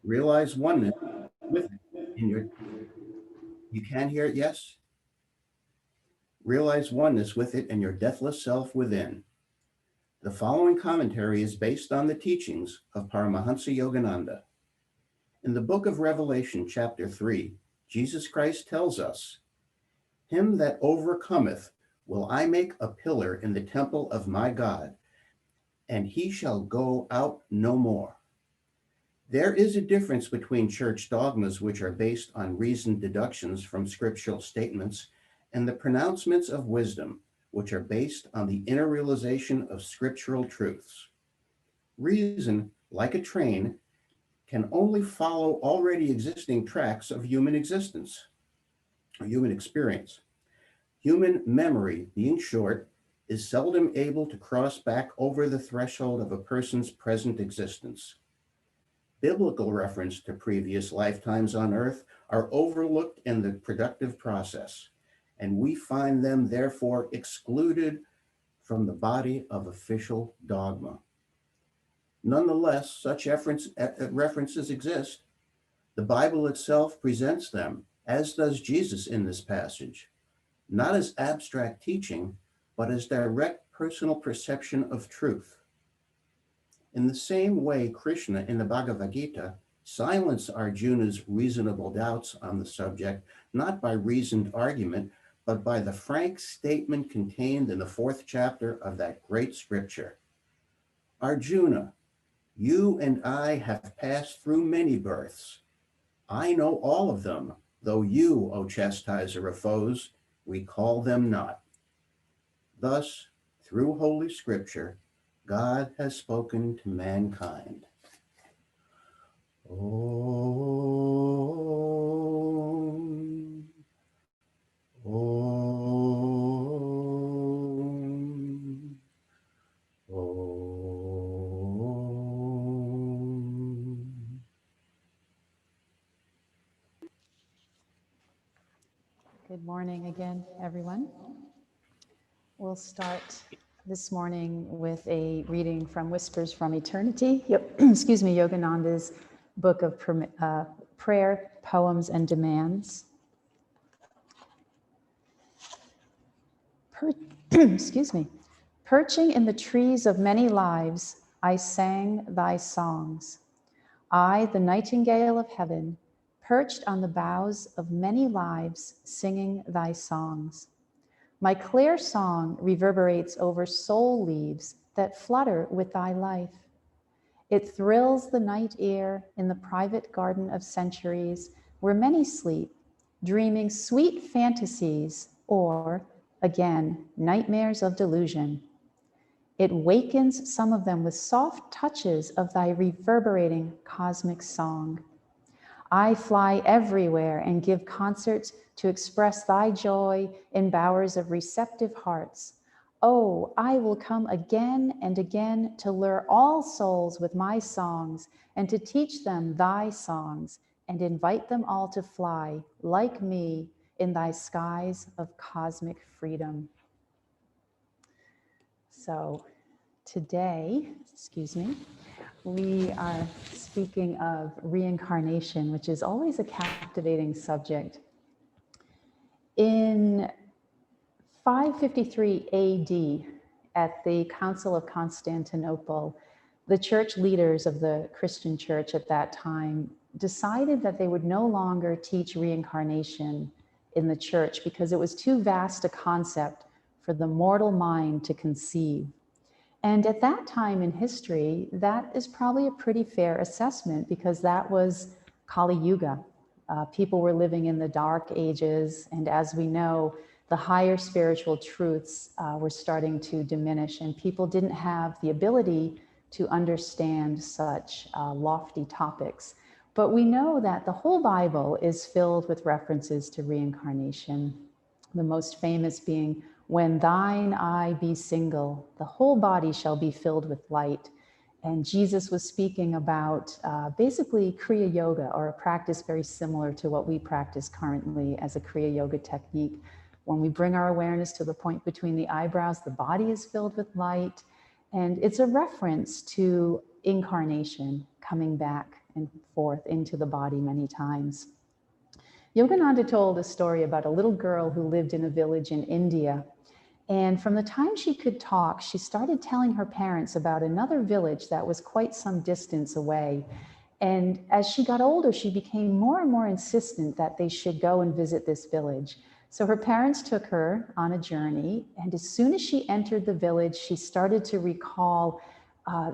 Realize oneness with it in your, you can hear it, yes? Realize oneness with it and your deathless self within. The following commentary is based on the teachings of Paramahansa Yogananda. In the book of Revelation, chapter 3, Jesus Christ tells us, "Him that overcometh will I make a pillar in the temple of my God, and he shall go out no more." There is a difference between church dogmas, which are based on reasoned deductions from scriptural statements, and the pronouncements of wisdom, which are based on the inner realization of scriptural truths. Reason, like a train, can only follow already existing tracks of human existence, or human experience. Human memory, being short, is seldom able to cross back over the threshold of a person's present existence. Biblical reference to previous lifetimes on earth are overlooked in the productive process, and we find them therefore excluded from the body of official dogma. Nonetheless, such references exist. The Bible itself presents them, as does Jesus in this passage, not as abstract teaching, but as direct personal perception of truth. In the same way, Krishna in the Bhagavad Gita silenced Arjuna's reasonable doubts on the subject, not by reasoned argument, but by the frank statement contained in the 4th chapter of that great scripture. Arjuna, you and I have passed through many births. I know all of them, though you, O chastiser of foes, recall them not. Thus, through Holy Scripture, God has spoken to mankind. Om, Om, Om. Good morning again, everyone. We'll start this morning with a reading from Whispers from Eternity, excuse me, Yogananda's book of prayer, poems, and demands. Excuse me. Perching in the trees of many lives, I sang thy songs. I, the nightingale of heaven, perched on the boughs of many lives, singing thy songs. My clear song reverberates over soul leaves that flutter with thy life. It thrills the night air in the private garden of centuries where many sleep, dreaming sweet fantasies or, again, nightmares of delusion. It wakens some of them with soft touches of thy reverberating cosmic song. I fly everywhere and give concerts to express thy joy in bowers of receptive hearts. Oh, I will come again and again to lure all souls with my songs and to teach them thy songs and invite them all to fly, like me, in thy skies of cosmic freedom. So today, we are speaking of reincarnation, which is always a captivating subject. In 553 AD, at the Council of Constantinople, the church leaders of the Christian church at that time decided that they would no longer teach reincarnation in the church because it was too vast a concept for the mortal mind to conceive. And at that time in history, that is probably a pretty fair assessment because that was Kali Yuga. People were living in the dark ages, and as we know, the higher spiritual truths were starting to diminish, and people didn't have the ability to understand such lofty topics. But we know that the whole Bible is filled with references to reincarnation, the most famous being, when thine eye be single, the whole body shall be filled with light. And Jesus was speaking about basically Kriya Yoga, or a practice very similar to what we practice currently as a Kriya Yoga technique. When we bring our awareness to the point between the eyebrows, the body is filled with light. And it's a reference to incarnation, coming back and forth into the body many times. Yogananda told a story about a little girl who lived in a village in India. And from the time she could talk, she started telling her parents about another village that was quite some distance away. And as she got older, she became more and more insistent that they should go and visit this village. So her parents took her on a journey. And as soon as she entered the village, she started to recall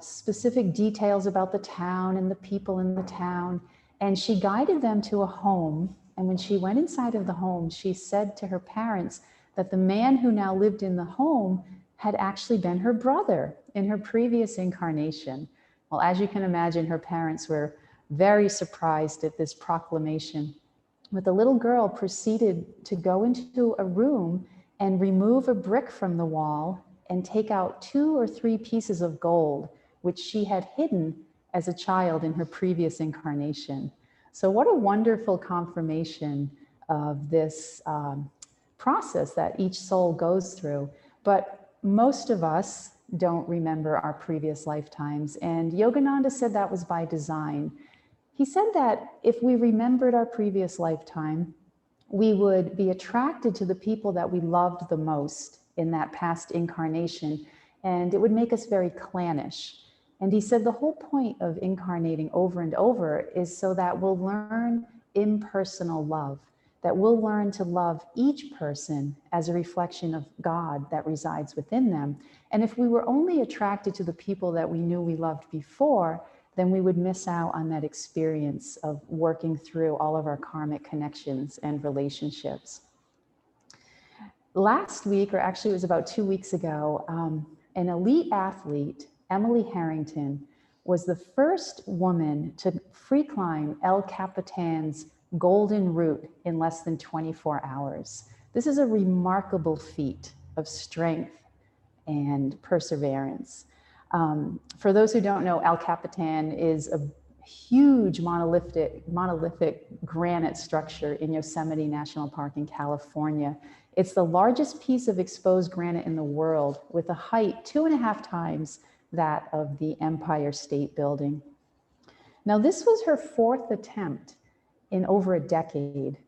specific details about the town and the people in the town. And she guided them to a home. And when she went inside of the home, she said to her parents that the man who now lived in the home had actually been her brother in her previous incarnation. Well, as you can imagine, her parents were very surprised at this proclamation. But the little girl proceeded to go into a room and remove a brick from the wall and take out 2 or 3 pieces of gold, which she had hidden as a child in her previous incarnation. So what a wonderful confirmation of this process that each soul goes through. But most of us don't remember our previous lifetimes. And Yogananda said that was by design. He said that if we remembered our previous lifetime, we would be attracted to the people that we loved the most in that past incarnation, and it would make us very clannish. And he said the whole point of incarnating over and over is so that we'll learn impersonal love, that we'll learn to love each person as a reflection of God that resides within them. And if we were only attracted to the people that we knew we loved before, then we would miss out on that experience of working through all of our karmic connections and relationships. Last week, or actually it was about 2 weeks ago, an elite athlete, Emily Harrington, was the first woman to free climb El Capitan's golden route in less than 24 hours. This is a remarkable feat of strength and perseverance. For those who don't know, El Capitan is a huge monolithic granite structure in Yosemite National Park in California. It's the largest piece of exposed granite in the world, with a height 2.5 times that of the Empire State Building. Now, this was her 4th attempt in over a decade,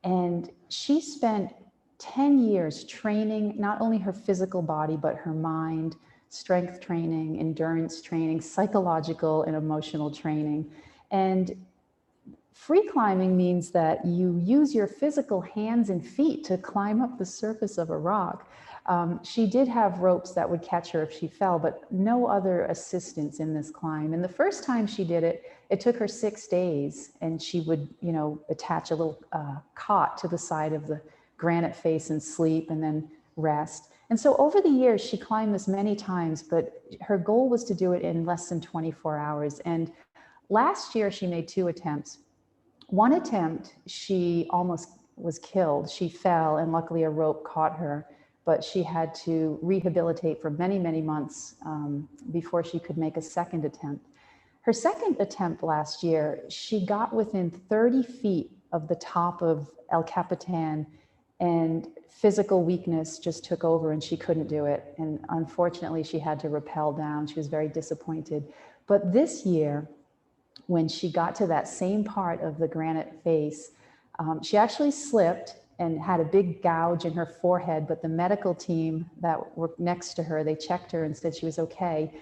and she spent 10 years training not only her physical body, but her mind, strength training, endurance training, psychological and emotional training. And free climbing means that you use your physical hands and feet to climb up the surface of a rock. She did have ropes that would catch her if she fell, but no other assistance in this climb. And the first time she did it, it took her 6 days, and she would, attach a little cot to the side of the granite face and sleep and then rest. And so over the years, she climbed this many times, but her goal was to do it in less than 24 hours. And last year, she made 2 attempts. One attempt, she almost was killed. She fell, and luckily a rope caught her, but she had to rehabilitate for many, many months before she could make a second attempt. Her second attempt last year, she got within 30 feet of the top of El Capitan, and physical weakness just took over and she couldn't do it. And unfortunately, she had to rappel down. She was very disappointed. But this year, when she got to that same part of the granite face, she actually slipped and had a big gouge in her forehead, but the medical team that worked next to her, they checked her and said she was okay.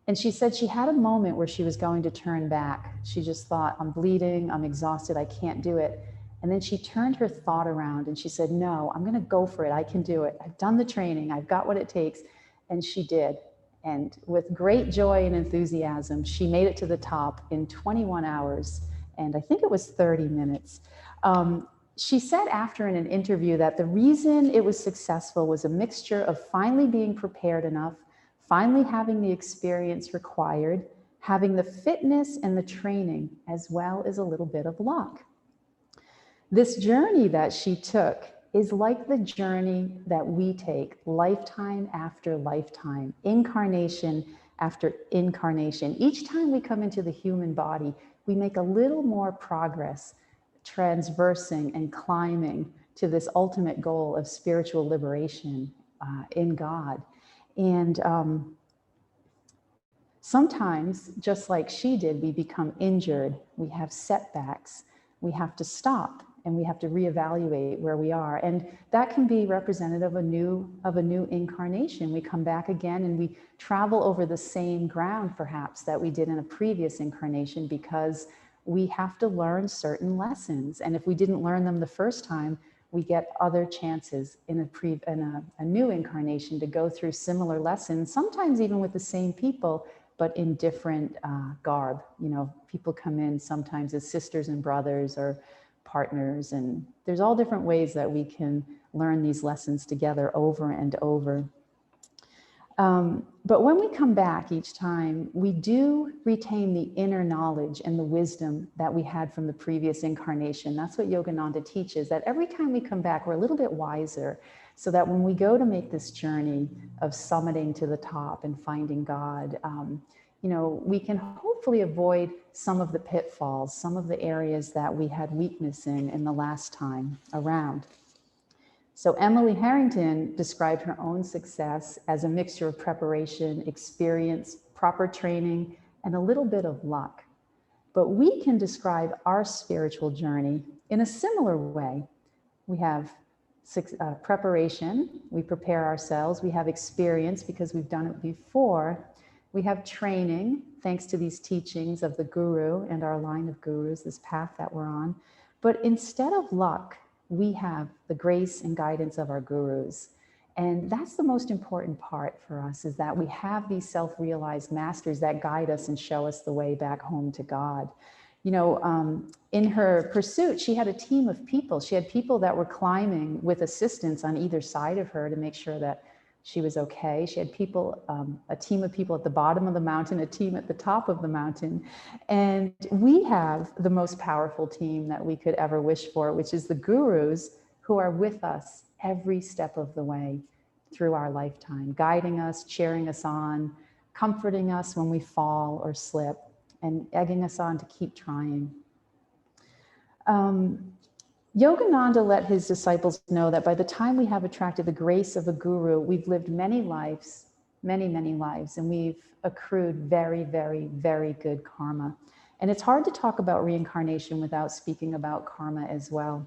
And she said she had a moment where she was going to turn back. She just thought, I'm bleeding, I'm exhausted, I can't do it. And then she turned her thought around and she said, no, I'm gonna go for it, I can do it. I've done the training, I've got what it takes. And she did. And with great joy and enthusiasm, she made it to the top in 21 hours, and I think it was 30 minutes. She said after in an interview that the reason it was successful was a mixture of finally being prepared enough, finally having the experience required, having the fitness and the training, as well as a little bit of luck. This journey that she took is like the journey that we take lifetime after lifetime, incarnation after incarnation. Each time we come into the human body, we make a little more progress, transversing and climbing to this ultimate goal of spiritual liberation in God. And Sometimes, just like she did, we become injured, we have setbacks, we have to stop, and we have to reevaluate where we are. And that can be representative of a new incarnation. We come back again and we travel over the same ground, perhaps, that we did in a previous incarnation, because we have to learn certain lessons. And if we didn't learn them the first time, we get other chances in a new incarnation to go through similar lessons, sometimes even with the same people, but in different garb. You know, people come in sometimes as sisters and brothers or partners, and there's all different ways that we can learn these lessons together over and over. But when we come back each time, we do retain the inner knowledge and the wisdom that we had from the previous incarnation. That's what Yogananda teaches, that every time we come back, we're a little bit wiser, so that when we go to make this journey of summiting to the top and finding God, you know, we can hopefully avoid some of the pitfalls, some of the areas that we had weakness in the last time around. So Emily Harrington described her own success as a mixture of preparation, experience, proper training, and a little bit of luck. But we can describe our spiritual journey in a similar way. We have preparation, we prepare ourselves, we have experience because we've done it before, we have training, thanks to these teachings of the guru and our line of gurus, this path that we're on. But instead of luck, we have the grace and guidance of our gurus. And that's the most important part for us, is that we have these self-realized masters that guide us and show us the way back home to God. You know, in her pursuit, she had a team of people. She had people that were climbing with assistance on either side of her to make sure that she was okay. She had people, a team of people at the bottom of the mountain, a team at the top of the mountain. And we have the most powerful team that we could ever wish for, which is the gurus, who are with us every step of the way through our lifetime, guiding us, cheering us on, comforting us when we fall or slip, and egging us on to keep trying. Yogananda let his disciples know that by the time we have attracted the grace of a guru, we've lived many lives, many, many lives, and we've accrued very, very, very good karma. And it's hard to talk about reincarnation without speaking about karma as well.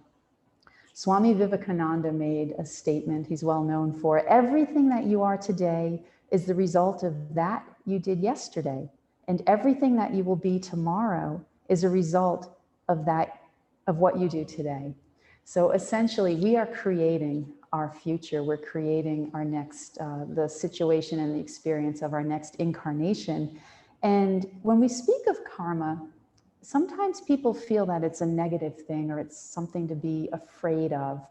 Swami Vivekananda made a statement he's well known for: everything that you are today is the result of that you did yesterday, and everything that you will be tomorrow is a result of what you do today. So essentially, we are creating our future. We're creating our next, the situation and the experience of our next incarnation. And when we speak of karma, sometimes people feel that it's a negative thing or it's something to be afraid of.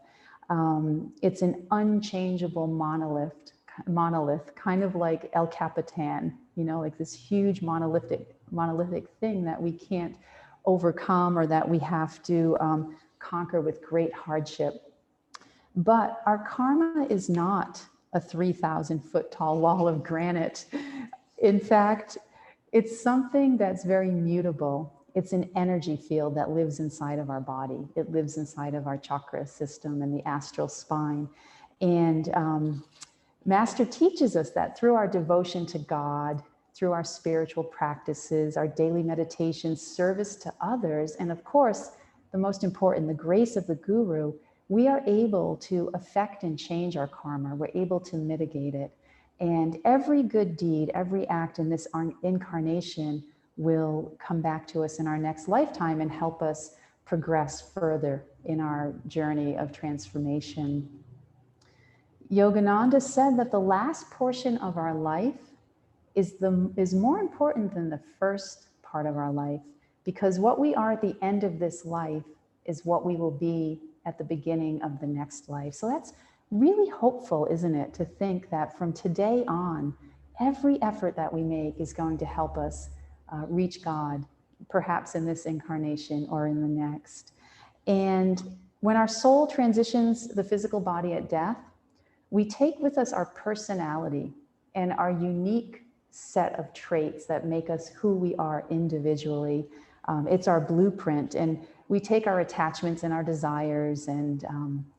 It's an unchangeable monolith, kind of like El Capitan, you know, like this huge monolithic thing that we can't overcome or that we have to conquer with great hardship. But our karma is not a 3,000-foot tall wall of granite. In fact, it's something that's very mutable. It's an energy field that lives inside of our body. It lives inside of our chakra system and the astral spine. And Master teaches us that through our devotion to God, through our spiritual practices, our daily meditation, service to others, and of course, the most important, the grace of the guru, we are able to affect and change our karma. We're able to mitigate it. And every good deed, every act in this incarnation will come back to us in our next lifetime and help us progress further in our journey of transformation. Yogananda said that the last portion of our life is more important than the first part of our life, because what we are at the end of this life is what we will be at the beginning of the next life. So that's really hopeful, isn't it, to think that from today on, every effort that we make is going to help us reach God, perhaps in this incarnation or in the next. And when our soul transitions the physical body at death, we take with us our personality and our unique set of traits that make us who we are individually. It's our blueprint, and we take our attachments and our desires and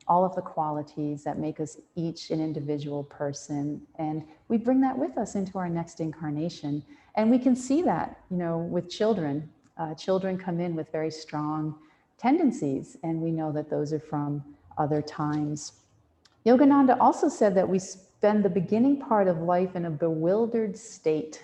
all of the qualities that make us each an individual person, and we bring that with us into our next incarnation. And we can see that, with children. Children come in with very strong tendencies, and we know that those are from other times. Yogananda also said that we spend the beginning part of life in a bewildered state.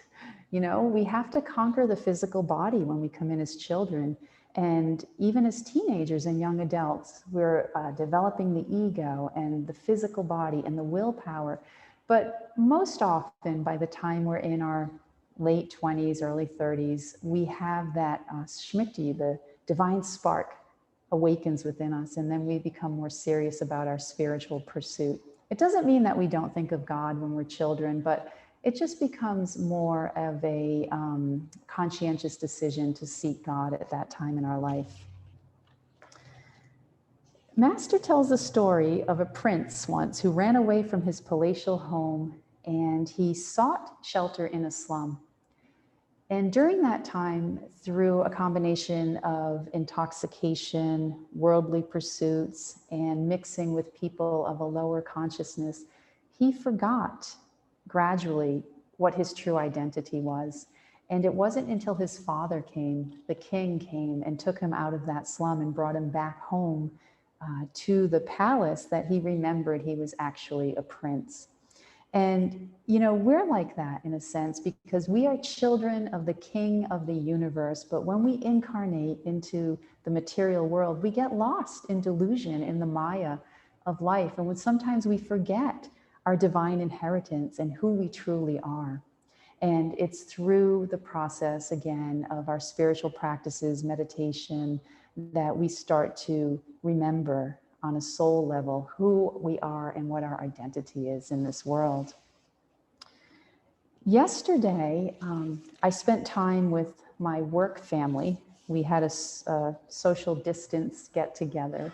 We have to conquer the physical body when we come in as children. And even as teenagers and young adults, we're developing the ego and the physical body and the willpower. But most often, by the time we're in our late 20s, early 30s, we have that smriti, the divine spark, awakens within us, and then we become more serious about our spiritual pursuit. It doesn't mean that we don't think of God when we're children, but it just becomes more of a conscientious decision to seek God at that time in our life. Master tells the story of a prince once who ran away from his palatial home, and he sought shelter in a slum. And during that time, through a combination of intoxication, worldly pursuits, and mixing with people of a lower consciousness, he forgot gradually what his true identity was. And it wasn't until his father came, the king came, and took him out of that slum and brought him back home to the palace, that he remembered he was actually a prince. And, we're like that in a sense, because we are children of the King of the universe. But when we incarnate into the material world, we get lost in delusion, in the Maya of life. And when sometimes we forget our divine inheritance and who we truly are. And it's through the process, again, of our spiritual practices, meditation, that we start to remember on a soul level who we are and what our identity is in this world. Yesterday, I spent time with my work family. We had a social distance get together.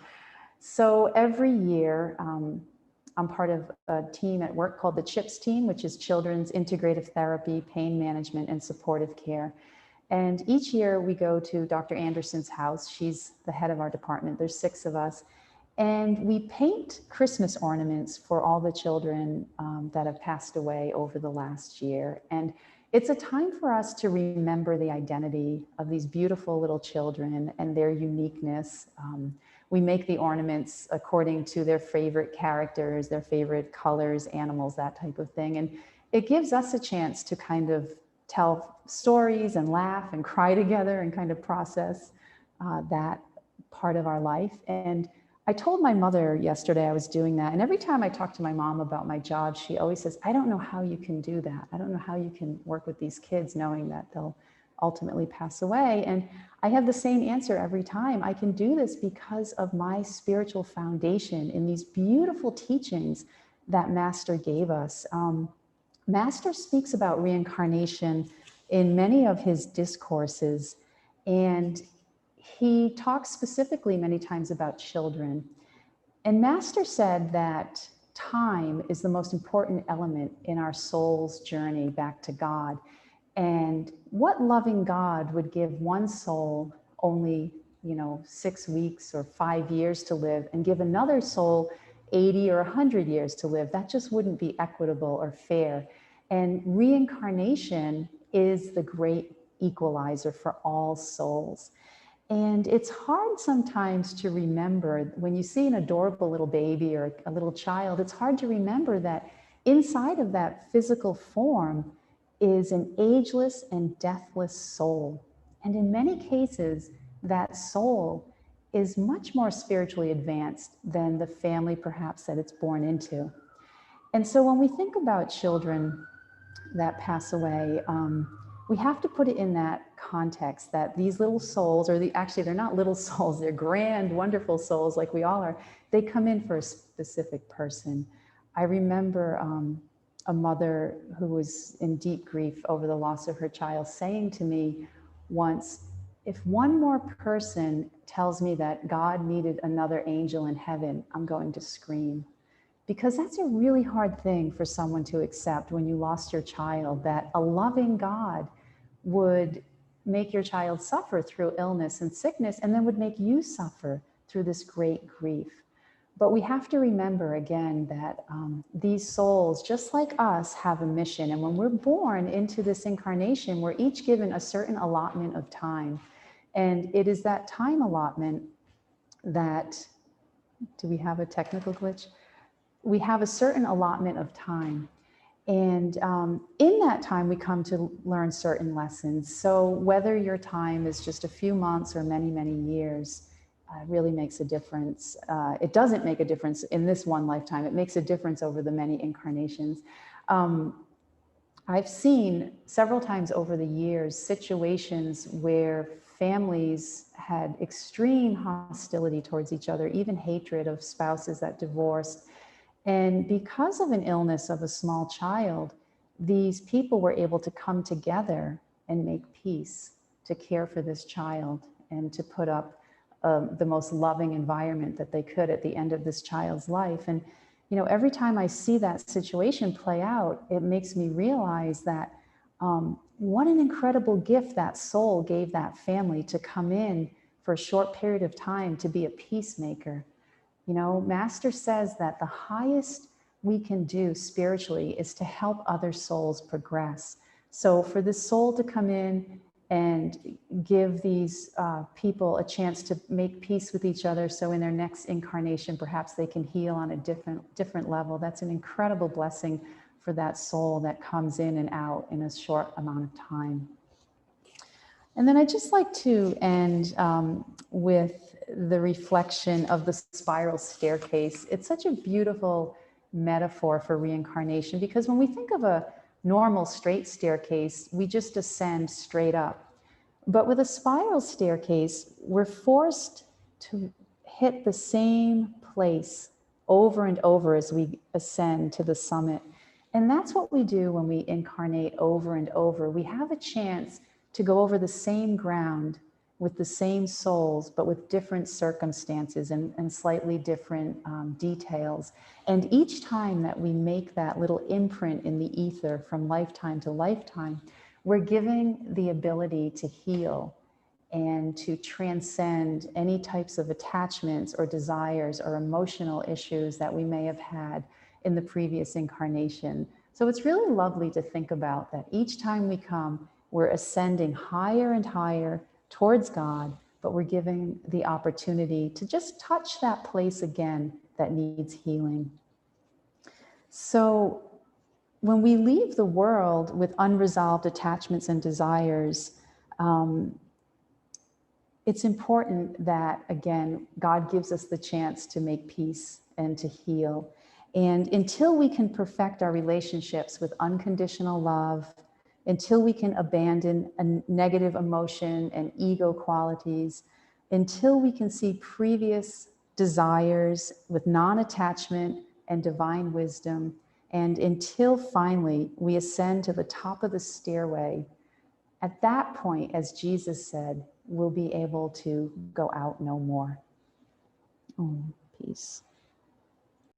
So every year, I'm part of a team at work called the CHIPS team, which is Children's Integrative Therapy, Pain Management, and Supportive Care. And each year we go to Dr. Anderson's house. She's the head of our department. There's 6 of us. And we paint Christmas ornaments for all the children that have passed away over the last year. And it's a time for us to remember the identity of these beautiful little children and their uniqueness. We make the ornaments according to their favorite characters, their favorite colors, animals, that type of thing. And it gives us a chance to kind of tell stories and laugh and cry together and kind of process that part of our life. And I told my mother yesterday I was doing that. And every time I talk to my mom about my job, she always says, I don't know how you can do that. I don't know how you can work with these kids knowing that they'll ultimately pass away. And I have the same answer every time. I can do this because of my spiritual foundation in these beautiful teachings that Master gave us. Master speaks about reincarnation in many of his discourses, and he talks specifically many times about children. And Master said that time is the most important element in our soul's journey back to God. And what loving God would give one soul only, 6 weeks or 5 years to live, and give another soul 80 or 100 years to live? That just wouldn't be equitable or fair. And reincarnation is the great equalizer for all souls. And it's hard sometimes to remember when you see an adorable little baby or a little child, it's hard to remember that inside of that physical form is an ageless and deathless soul. And in many cases, that soul is much more spiritually advanced than the family perhaps that it's born into. And so when we think about children that pass away, we have to put it in that context that these little souls, actually they're not little souls, they're grand, wonderful souls like we all are. They come in for a specific person. I remember a mother who was in deep grief over the loss of her child saying to me once, if one more person tells me that God needed another angel in heaven, I'm going to scream. Because that's a really hard thing for someone to accept when you lost your child, that a loving God would make your child suffer through illness and sickness, and then would make you suffer through this great grief. But we have to remember again that these souls, just like us, have a mission. And when we're born into this incarnation, we're each given a certain allotment of time. And it is that time allotment that, do we have a technical glitch? We have a certain allotment of time. And in that time, we come to learn certain lessons. So whether your time is just a few months or many, many years, really makes a difference. It doesn't make a difference in this one lifetime. It makes a difference over the many incarnations. I've seen several times over the years situations where families had extreme hostility towards each other, even hatred of spouses that divorced. And because of an illness of a small child, these people were able to come together and make peace, to care for this child and to put up the most loving environment that they could at the end of this child's life. And, you know, every time I see that situation play out, it makes me realize that what an incredible gift that soul gave that family to come in for a short period of time to be a peacemaker. You know, Master says that the highest we can do spiritually is to help other souls progress. So for this soul to come in and give these people a chance to make peace with each other, so in their next incarnation, perhaps they can heal on a different level. That's an incredible blessing for that soul that comes in and out in a short amount of time. And then I'd just like to end with the reflection of the spiral staircase. It's such a beautiful metaphor for reincarnation, because when we think of a normal straight staircase, we just ascend straight up. But with a spiral staircase, we're forced to hit the same place over and over as we ascend to the summit. And that's what we do when we incarnate over and over. We have a chance to go over the same ground with the same souls, but with different circumstances and slightly different details. And each time that we make that little imprint in the ether from lifetime to lifetime, we're giving the ability to heal and to transcend any types of attachments or desires or emotional issues that we may have had in the previous incarnation. So it's really lovely to think about that each time we come, we're ascending higher and higher towards God, but we're giving the opportunity to just touch that place again that needs healing. So when we leave the world with unresolved attachments and desires, it's important that, again, God gives us the chance to make peace and to heal. And until we can perfect our relationships with unconditional love, until we can abandon a negative emotion and ego qualities, until we can see previous desires with non-attachment and divine wisdom, and until finally we ascend to the top of the stairway, at that point, as Jesus said, we'll be able to go out no more. Oh, peace.